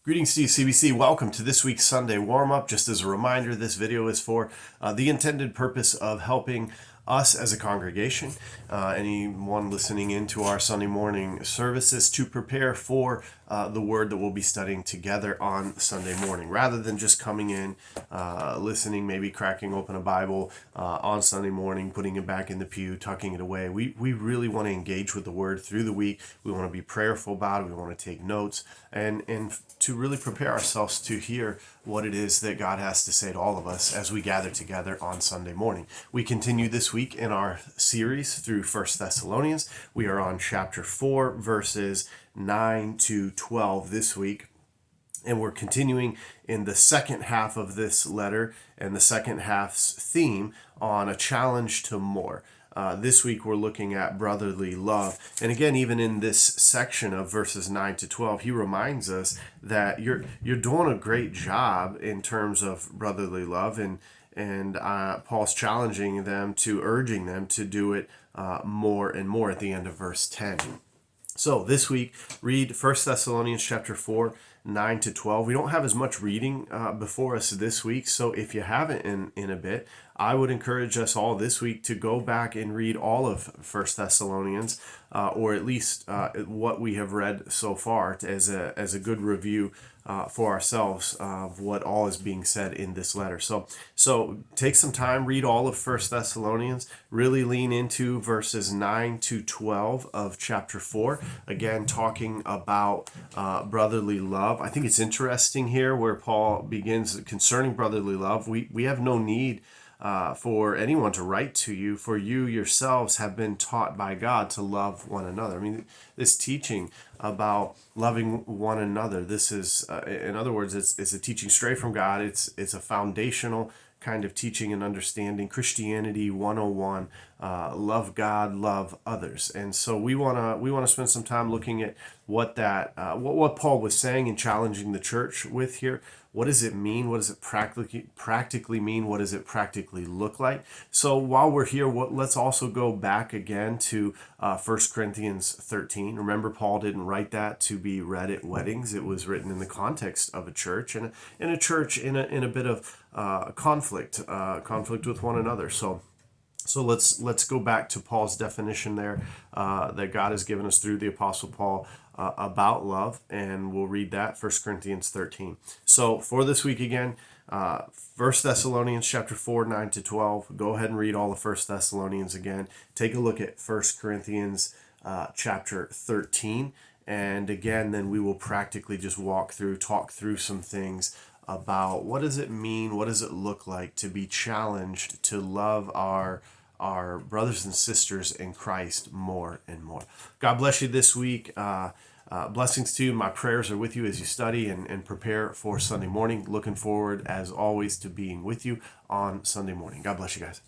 Greetings to you, CBC. Welcome to this week's Sunday warm-up. Just as a reminder, this video is for the intended purpose of helping us as a congregation, anyone listening into our Sunday morning services, to prepare for the word that we'll be studying together on Sunday morning, rather than just coming in, listening, maybe cracking open a Bible on Sunday morning, putting it back in the pew, tucking it away. We really want to engage with the word through the week. We want to be prayerful about it. We want to take notes and to really prepare ourselves to hear what it is that God has to say to all of us as we gather together on Sunday morning. We continue this week in our series through 1 Thessalonians. We are on chapter 4, verses 9 to 12 this week. And we're continuing in the second half of this letter and the second half's theme on a challenge to more. This week we're looking at brotherly love. And again, even in this section of verses 9 to 12, he reminds us that you're doing a great job in terms of brotherly love, and Paul's challenging them, urging them to do it more and more at the end of verse 10. So this week, read 1 Thessalonians chapter 4, 9 to 12. We don't have as much reading before us this week, so if you haven't in a bit, I would encourage us all this week to go back and read all of 1 Thessalonians, or at least what we have read so far, as a good review for ourselves of what all is being said in this letter. So take some time, read all of 1 Thessalonians, really lean into verses 9 to 12 of chapter 4, again talking about brotherly love. I think it's interesting here where Paul begins concerning brotherly love. We have no need for anyone to write to you, for you yourselves have been taught by God to love one another. I mean, this teaching about loving one another, this is, in other words, it's a teaching straight from God. It's a foundational kind of teaching and understanding. Christianity 101, love God, love others. And so we want to spend some time looking at what Paul was saying and challenging the church with here. What does it mean? What does it practically mean? What does it practically look like? So while we're here, let's also go back again to 1 Corinthians 13. Remember, Paul didn't write that to be read at weddings. It was written in the context of a church, and a church in a bit of conflict with one another. So let's go back to Paul's definition there that God has given us through the Apostle Paul about love, and we'll read that, 1 Corinthians 13. So for this week again, 1 Thessalonians chapter 4, 9 to 12. Go ahead and read all of 1 Thessalonians again. Take a look at 1 Corinthians chapter 13. And again, then we will practically just talk through some things about what does it mean, what does it look like to be challenged to love our brothers and sisters in Christ more and more. God bless you this week. Blessings to you. My prayers are with you as you study and prepare for Sunday morning. Looking forward, as always, to being with you on Sunday morning. God bless you guys.